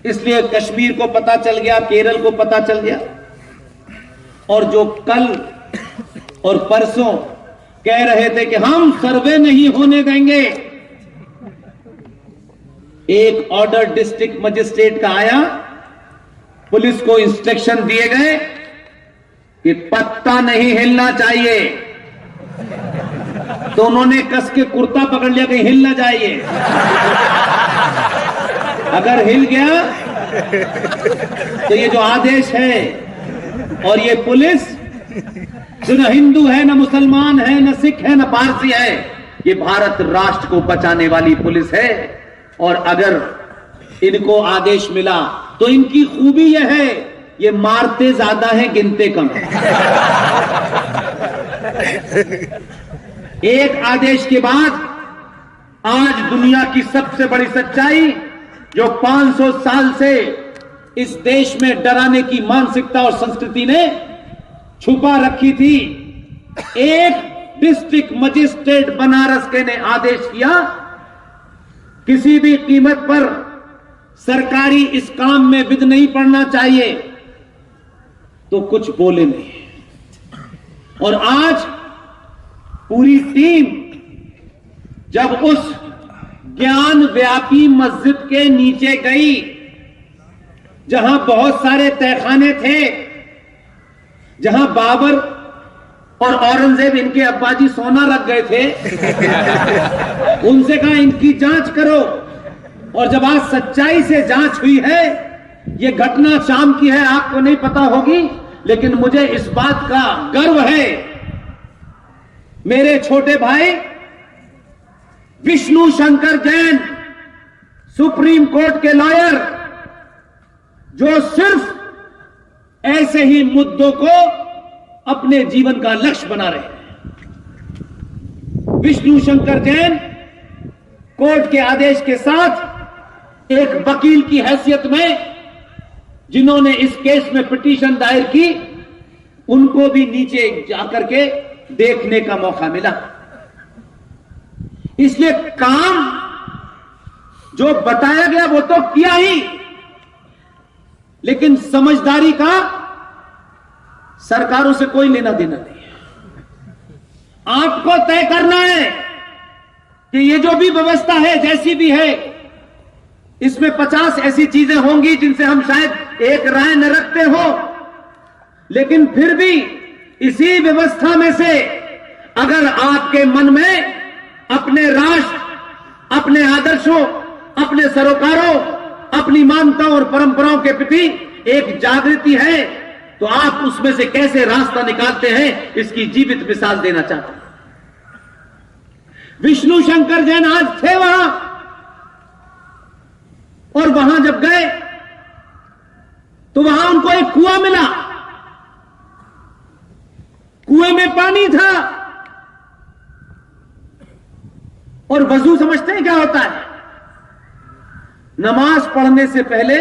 इसलिए कश्मीर को पता चल गया, केरल को पता चल गया, और जो कल और परसों कह रहे थे कि हम सर्वे नहीं होने देंगे, एक ऑर्डर डिस्ट्रिक्ट मजिस्ट्रेट का आया, पुलिस को इंस्ट्रक्शन दिए गए कि पत्ता नहीं हिलना चाहिए, तो उन्होंने कस के कुर्ता पकड़ लिया कि हिलना चाहिए। अगर हिल गया तो ये जो आदेश है, और ये पुलिस जो न हिंदू है, न मुसलमान है, न सिख है, न पारसी है, ये भारत राष्ट्र को बचाने वाली पुलिस है। और अगर इनको आदेश मिला तो इनकी खूबी यह है, ये मारते ज्यादा है, गिनते कम है। एक आदेश के बाद आज दुनिया की सबसे बड़ी सच्चाई, जो 500 साल से इस देश में डराने की मानसिकता और संस्कृति ने छुपा रखी थी, एक डिस्ट्रिक्ट मजिस्ट्रेट बनारस के ने आदेश किया, किसी भी कीमत पर सरकारी इस काम में विघ्न नहीं पड़ना चाहिए, तो कुछ बोले नहीं। और आज पूरी टीम जब उस ज्ञान व्यापी मस्जिद के नीचे गई, जहां बहुत सारे तहखाने थे, जहां बाबर और औरंगजेब इनके अब्बाजी सोना रख गए थे, उनसे कहा इनकी जांच करो। और जब आज सच्चाई से जांच हुई है, ये घटना शाम की है, आपको नहीं पता होगी, लेकिन मुझे इस बात का गर्व है, मेरे छोटे भाई विष्णु शंकर जैन, सुप्रीम कोर्ट के लॉयर, जो सिर्फ ऐसे ही मुद्दों को अपने जीवन का लक्ष्य बना रहे हैं। विष्णु शंकर जैन कोर्ट के आदेश के साथ एक वकील की हैसियत में, जिन्होंने इस केस में पिटीशन दायर की, उनको भी नीचे जाकर के देखने का मौका मिला। इसलिए काम जो बताया गया वो तो किया ही, लेकिन समझदारी का सरकारों से कोई लेना देना नहीं है। आपको तय करना है कि ये जो भी व्यवस्था है, जैसी भी है, इसमें 50 ऐसी चीजें होंगी जिनसे हम शायद एक राय न रखते हो, लेकिन फिर भी इसी व्यवस्था में से अगर आपके मन में अपने राष्ट्र, अपने आदर्शों, अपने सरोकारों, अपनी मान्यताओं और परंपराओं के प्रति एक जागृति है, तो आप उसमें से कैसे रास्ता निकालते हैं, इसकी जीवित मिसाल देना चाहते हैं। विष्णु शंकर जैन आज थे वहां, और वहां जब गए तो वहां उनको एक कुआं मिला, कुएं में पानी था, और वजू समझते हैं क्या होता है? नमाज पढ़ने से पहले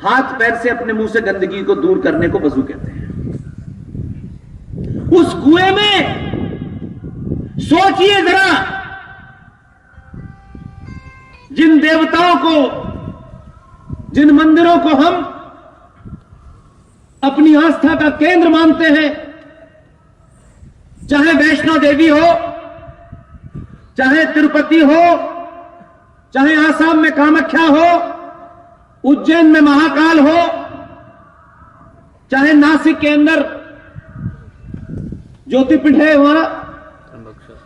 हाथ पैर से अपने मुंह से गंदगी को दूर करने को वजू कहते हैं। उस कुएं में सोचिए जरा, जिन देवताओं को, जिन मंदिरों को हम अपनी आस्था का केंद्र मानते हैं, चाहे वैष्णो देवी हो, चाहे तिरुपति हो, चाहे आसाम में कामाख्या हो, उज्जैन में महाकाल हो, चाहे नासिक के अंदर ज्योतिर्पीठ है वहां,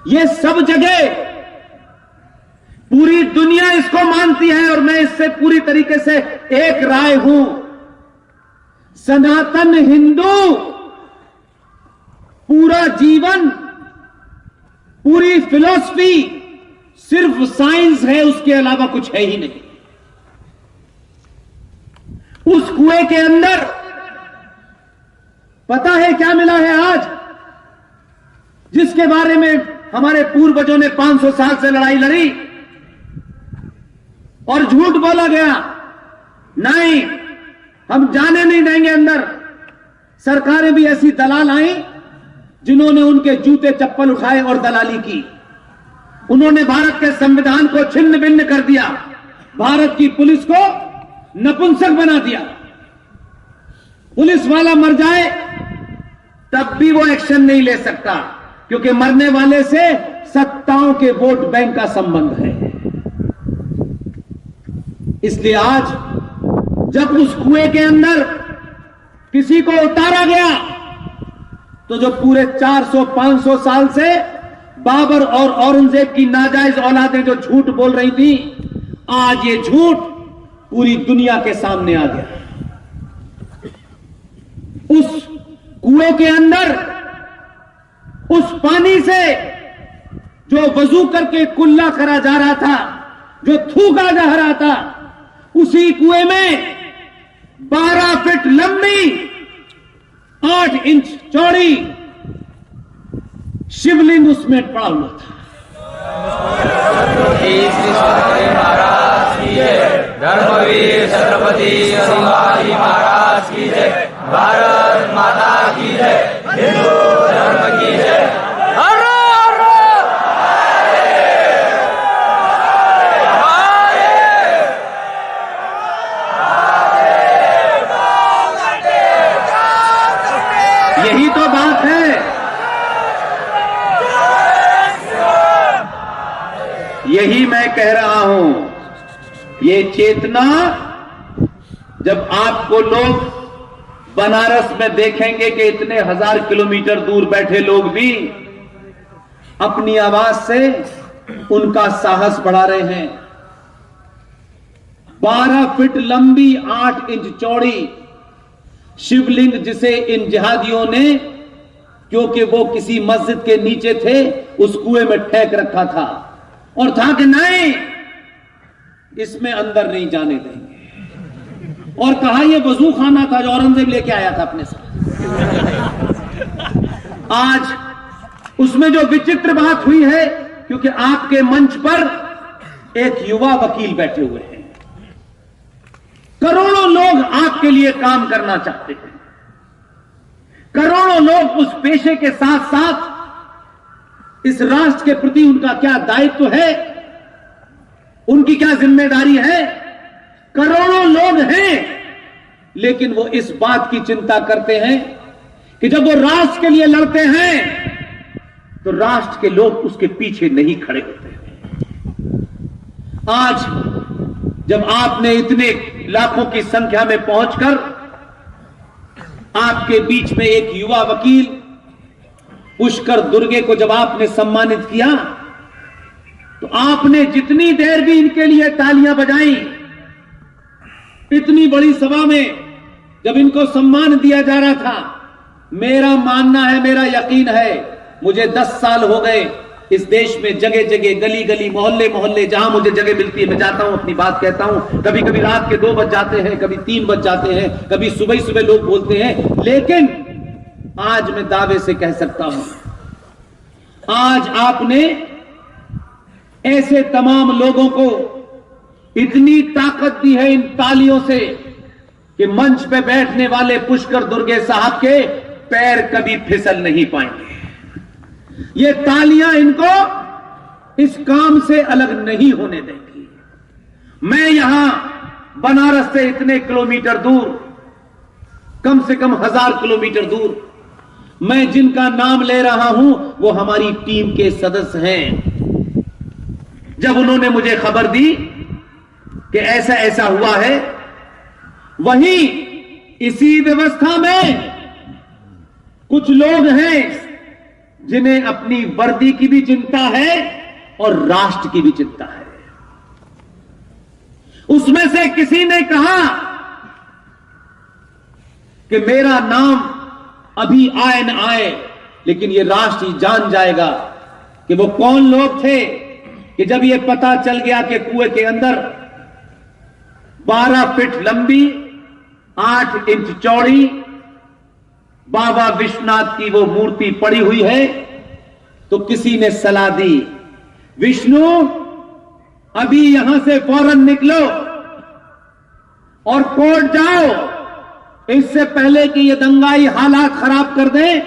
ये सब जगह पूरी दुनिया इसको मानती है, और मैं इससे पूरी तरीके से एक राय हूं। सनातन हिंदू पूरा जीवन, पूरी फिलॉसफी सिर्फ साइंस है, उसके अलावा कुछ है ही नहीं। उस कुएं के अंदर पता है क्या मिला है आज, जिसके बारे में हमारे पूर्वजों ने 500 साल से लड़ाई लड़ी और झूठ बोला गया, नहीं हम जाने नहीं देंगे अंदर। सरकारें भी ऐसी दलाल आई जिन्होंने उनके जूते चप्पल उठाए और दलाली की। उन्होंने भारत के संविधान को छिन्न भिन्न कर दिया, भारत की पुलिस को नपुंसक बना दिया। पुलिस वाला मर जाए तब भी वो एक्शन नहीं ले सकता, क्योंकि मरने वाले से सत्ताओं के वोट बैंक का संबंध है। इसलिए आज जब उस कुएं के अंदर किसी को उतारा गया, तो जो पूरे 400-500 साल से बाबर और औरंगजेब की नाजायज औलादें जो झूठ बोल रही थी, आज ये झूठ पूरी दुनिया के सामने आ गया। उस कुएं के अंदर उस पानी से जो वजू करके कुल्ला करा जा रहा था, जो थूका जा रहा था, उसी कुएं में 12 फीट लंबी 8 इंच चौड़ी शिवलिंग उसमें पड़ा हुआ था। महाराज की जय, धर्मवीर छत्रपति शिवाजी महाराज की जय, भारत माता की जय, हिंदू धर्म की जय। यही तो बात है। यही मैं कह रहा हूं, ये चेतना जब आपको लोग बनारस में देखेंगे कि इतने 1000 किलोमीटर दूर बैठे लोग भी अपनी आवाज से उनका साहस बढ़ा रहे हैं। 12 फीट लंबी 8 इंच चौड़ी शिवलिंग, जिसे इन जिहादियों ने, क्योंकि वो किसी मस्जिद के नीचे थे, उस कुएं में फेंक रखा था और था कि नहीं, इसमें अंदर नहीं जाने देंगे। और कहा यह वजू खाना था जो औरंगजेब लेके आया था अपने साथ। आज उसमें जो विचित्र बात हुई है, क्योंकि आपके मंच पर एक युवा वकील बैठे हुए हैं, करोड़ों लोग आपके लिए काम करना चाहते हैं, करोड़ों लोग उस पेशे के साथ साथ इस राष्ट्र के प्रति उनका क्या दायित्व है, उनकी क्या जिम्मेदारी है, करोड़ों लोग हैं। लेकिन वो इस बात की चिंता करते हैं कि जब वो राष्ट्र के लिए लड़ते हैं तो राष्ट्र के लोग उसके पीछे नहीं खड़े होते हैं। आज जब आपने इतने लाखों की संख्या में पहुंचकर आपके बीच में एक युवा वकील पुष्कर दुर्गे को जब आपने सम्मानित किया, तो आपने जितनी देर भी इनके लिए तालियां बजाई, इतनी बड़ी सभा में जब इनको सम्मान दिया जा रहा था, मेरा मानना है, मेरा यकीन है, मुझे 10 साल हो गए इस देश में जगह जगह, गली गली, मोहल्ले मोहल्ले, जहां मुझे जगह मिलती है मैं जाता हूं, अपनी बात कहता हूं। कभी कभी रात के 2 बज जाते हैं, कभी 3 बज जाते हैं, कभी सुबह सुबह लोग बोलते हैं, लेकिन आज मैं दावे से कह सकता हूं, आज आपने ऐसे तमाम लोगों को इतनी ताकत दी है इन तालियों से कि मंच पे बैठने वाले पुष्कर दुर्गे साहब के पैर कभी फिसल नहीं पाएंगे। ये तालियां इनको इस काम से अलग नहीं होने देंगी। मैं यहां बनारस से इतने किलोमीटर दूर, कम से कम 1000 किलोमीटर दूर, मैं जिनका नाम ले रहा हूं वो हमारी टीम के सदस्य हैं। जब उन्होंने मुझे खबर दी कि ऐसा ऐसा हुआ है, वहीं इसी व्यवस्था में कुछ लोग हैं जिन्हें अपनी वर्दी की भी चिंता है और राष्ट्र की भी चिंता है। उसमें से किसी ने कहा कि मेरा नाम अभी आए न आए, लेकिन ये राष्ट्र ही जान जाएगा कि वो कौन लोग थे कि जब ये पता चल गया कि कुएं के अंदर 12 फीट लंबी 8 इंच चौड़ी बाबा विश्वनाथ की वो मूर्ति पड़ी हुई है, तो किसी ने सलाह दी, विष्णु अभी यहां से फौरन निकलो और कोर्ट जाओ, इससे पहले कि ये दंगाई हालात खराब कर दें,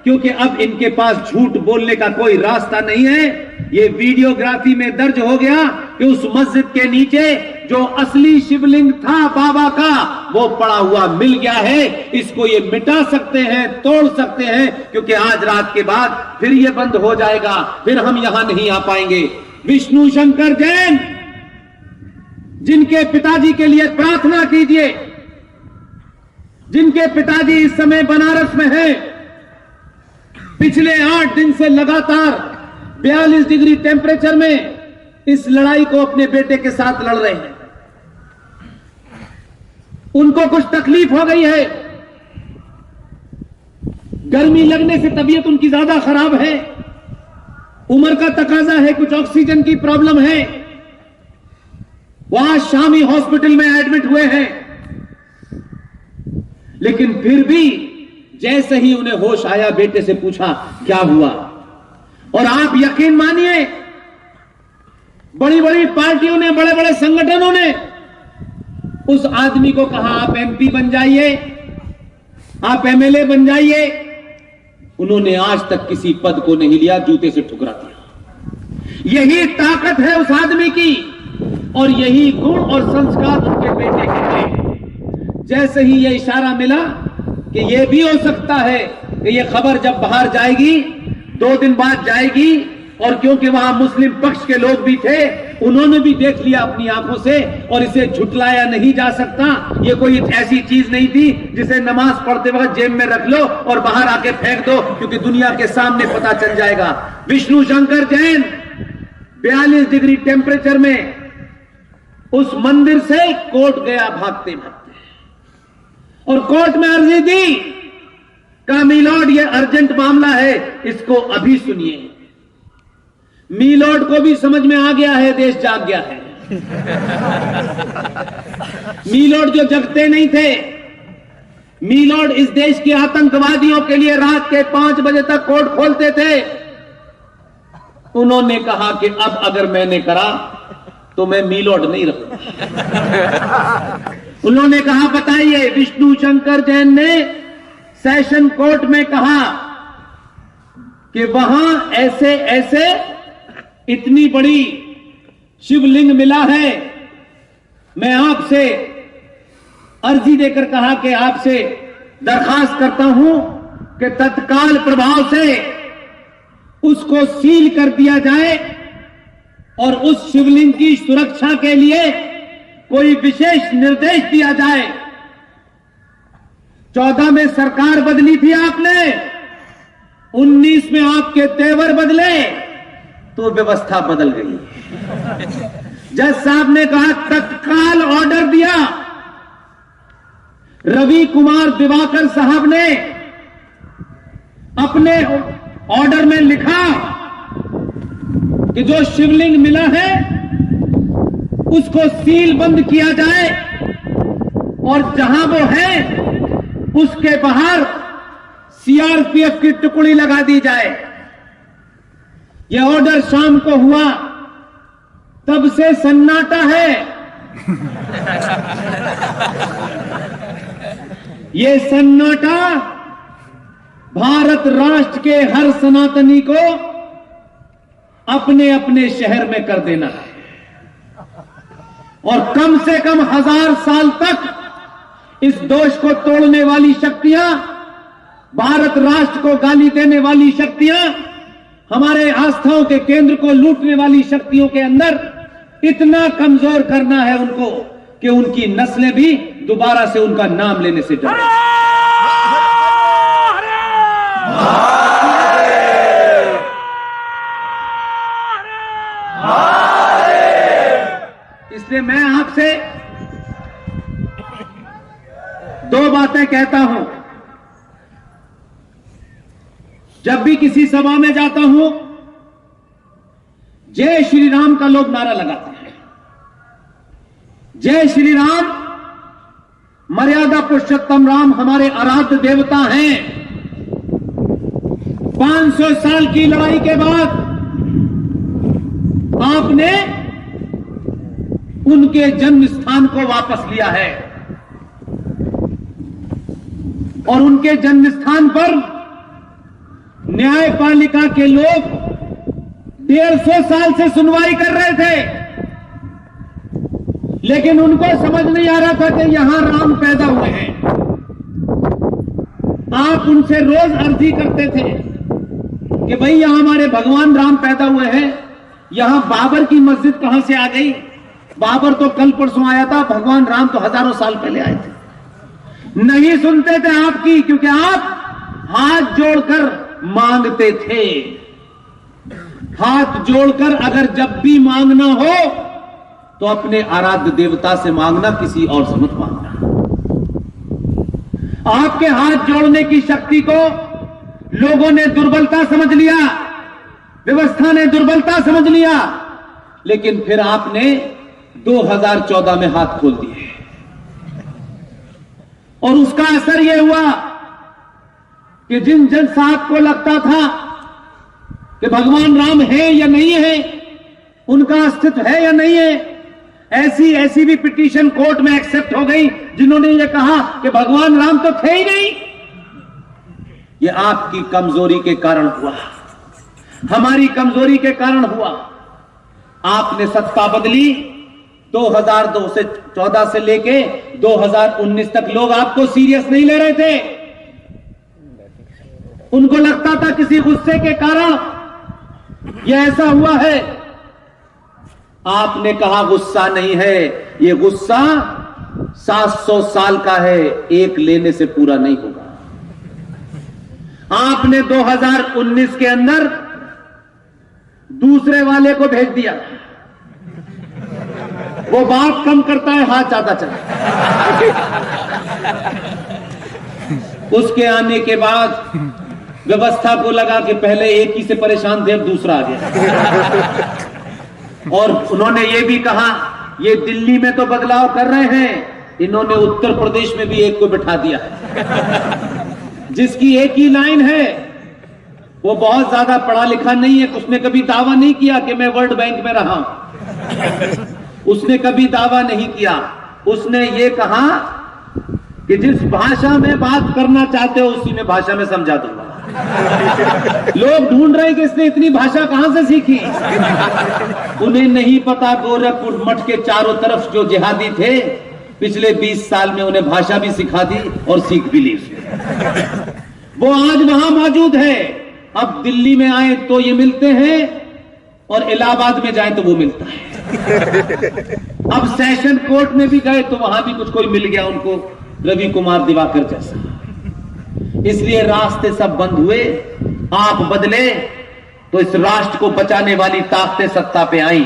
क्योंकि अब इनके पास झूठ बोलने का कोई रास्ता नहीं है। ये वीडियोग्राफी में दर्ज हो गया कि उस मस्जिद के नीचे जो असली शिवलिंग था बाबा का वो पड़ा हुआ मिल गया है। इसको ये मिटा सकते हैं, तोड़ सकते हैं, क्योंकि आज रात के बाद फिर ये बंद हो जाएगा, फिर हम यहां नहीं आ पाएंगे। विष्णु शंकर जैन, जिनके पिताजी के लिए प्रार्थना कीजिए, जिनके पिताजी इस समय बनारस में हैं, पिछले 8 दिन से लगातार 42 डिग्री टेम्परेचर में इस लड़ाई को अपने बेटे के साथ लड़ रहे हैं। उनको कुछ तकलीफ हो गई है, गर्मी लगने से तबीयत उनकी ज्यादा खराब है, उम्र का तकाजा है, कुछ ऑक्सीजन की प्रॉब्लम है, वहां शामी हॉस्पिटल में एडमिट हुए हैं। लेकिन फिर भी जैसे ही उन्हें होश आया, बेटे से पूछा क्या हुआ, और आप यकीन मानिए बड़ी बड़ी पार्टियों ने, बड़े बड़े संगठनों ने उस आदमी को कहा आप एमपी बन जाइए, आप एमएलए बन जाइए। उन्होंने आज तक किसी पद को नहीं लिया, जूते से ठुकरा दिया। यही ताकत है उस आदमी की, और यही गुण और संस्कार उनके बेटे के थे। जैसे ही यह इशारा मिला कि यह भी हो सकता है कि यह खबर जब बाहर जाएगी, 2 दिन बाद जाएगी, और क्योंकि वहां मुस्लिम पक्ष के लोग भी थे, उन्होंने भी देख लिया अपनी आंखों से, और इसे झुटलाया नहीं जा सकता। ये कोई ऐसी चीज नहीं थी जिसे नमाज पढ़ते वक्त जेब में रख लो और बाहर आके फेंक दो, क्योंकि दुनिया के सामने पता चल जाएगा। विष्णु शंकर जैन 42 डिग्री टेम्परेचर में उस मंदिर से कोर्ट गया भागते भागते, और कोर्ट में अर्जी दी, कहा मीलॉर्ड ये अर्जेंट मामला है, इसको अभी सुनिए। मीलॉर्ड को भी समझ में आ गया है देश जाग गया है। मीलॉर्ड जो जगते नहीं थे, मीलॉर्ड इस देश के आतंकवादियों के लिए रात के 5 बजे तक कोर्ट खोलते थे। उन्होंने कहा कि अब अगर मैंने करा तो मैं मीलॉर्ड नहीं रहूंगा। उन्होंने कहा बताइए, विष्णु शंकर जैन ने सेशन कोर्ट में कहा कि वहां ऐसे ऐसे इतनी बड़ी शिवलिंग मिला है। मैं आपसे अर्जी देकर कहा कि आपसे दरखास्त करता हूं कि तत्काल प्रभाव से उसको सील कर दिया जाए, और उस शिवलिंग की सुरक्षा के लिए कोई विशेष निर्देश दिया जाए। 14 में सरकार बदली थी आपने, 19 में आपके तेवर बदले तो व्यवस्था बदल गई। जज साहब ने कहा तत्काल ऑर्डर दिया। रवि कुमार दिवाकर साहब ने अपने ऑर्डर में लिखा कि जो शिवलिंग मिला है उसको सील बंद किया जाए, और जहां वो है उसके बाहर सीआरपीएफ की टुकड़ी लगा दी जाए। यह ऑर्डर शाम को हुआ, तब से सन्नाटा है। ये सन्नाटा भारत राष्ट्र के हर सनातनी को अपने अपने शहर में कर देना है, और कम से कम 1000 साल तक इस दोष को तोड़ने वाली शक्तियां, भारत राष्ट्र को गाली देने वाली शक्तियां, हमारे आस्थाओं के केंद्र को लूटने वाली शक्तियों के अंदर इतना कमजोर करना है उनको कि उनकी नस्लें भी दोबारा से उनका नाम लेने से डरे। इसलिए मैं आपसे 2 बातें कहता हूं। जब भी किसी सभा में जाता हूं, जय श्री राम का लोग नारा लगाते हैं। जय श्री राम, मर्यादा पुरुषोत्तम राम हमारे आराध्य देवता हैं। 500 साल की लड़ाई के बाद आपने उनके जन्म स्थान को वापस लिया है, और उनके जन्म स्थान पर न्यायपालिका के लोग 150 साल से सुनवाई कर रहे थे, लेकिन उनको समझ नहीं आ रहा था कि यहां राम पैदा हुए हैं। आप उनसे रोज अर्जी करते थे कि भाई यहां हमारे भगवान राम पैदा हुए हैं, यहां बाबर की मस्जिद कहां से आ गई? बाबर तो कल परसों आया था, भगवान राम तो हजारों साल पहले आए थे। नहीं सुनते थे आपकी, क्योंकि आप हाथ जोड़कर मांगते थे। हाथ जोड़कर अगर जब भी मांगना हो तो अपने आराध्य देवता से मांगना, किसी और से मत मांगना। आपके हाथ जोड़ने की शक्ति को लोगों ने दुर्बलता समझ लिया, व्यवस्था ने दुर्बलता समझ लिया, लेकिन फिर आपने 2014 में हाथ खोल दिए और उसका असर यह हुआ कि जिन जन साहब को लगता था कि भगवान राम है या नहीं है, उनका अस्तित्व है या नहीं है, ऐसी भी पिटीशन कोर्ट में एक्सेप्ट हो गई जिन्होंने ये कहा कि भगवान राम तो थे ही नहीं। ये आपकी कमजोरी के कारण हुआ, हमारी कमजोरी के कारण हुआ। आपने सत्ता बदली, 2002 से 14 से लेके 2019 तक लोग आपको सीरियस नहीं ले रहे थे। उनको लगता था किसी गुस्से के कारण ये ऐसा हुआ है। आपने कहा गुस्सा नहीं है, ये गुस्सा 700 साल का है, एक लेने से पूरा नहीं होगा। आपने 2019 के अंदर दूसरे वाले को भेज दिया। वो बात कम करता है, हाथ ज्यादा चलता। उसके आने के बाद व्यवस्था को लगा कि पहले एक ही से परेशान थे, अब दूसरा आ गया। और उन्होंने ये भी कहा ये दिल्ली में तो बदलाव कर रहे हैं, इन्होंने उत्तर प्रदेश में भी एक को बिठा दिया जिसकी एक ही लाइन है। वो बहुत ज्यादा पढ़ा लिखा नहीं है, उसने कभी दावा नहीं किया कि मैं वर्ल्ड बैंक में रहा हूं। उसने कभी दावा नहीं किया। उसने ये कहा कि जिस भाषा में बात करना चाहते हो उसी में भाषा में समझा दूंगा। लोग ढूंढ रहे हैं कि इसने इतनी भाषा कहां से सीखी। उन्हें नहीं पता गोरखपुर मठ के चारों तरफ जो जिहादी थे, पिछले 20 साल में उन्हें भाषा भी सिखा दी और सीख भी ली। वो आज वहां मौजूद है। अब दिल्ली में आए तो ये मिलते हैं और इलाहाबाद में जाए तो वो मिलता है। अब सेशन कोर्ट में भी गए तो वहां भी कुछ कोई मिल गया उनको, रवि कुमार दिवाकर जैसा। इसलिए रास्ते सब बंद हुए। आप बदले तो इस राष्ट्र को बचाने वाली ताकतें सत्ता पे आई।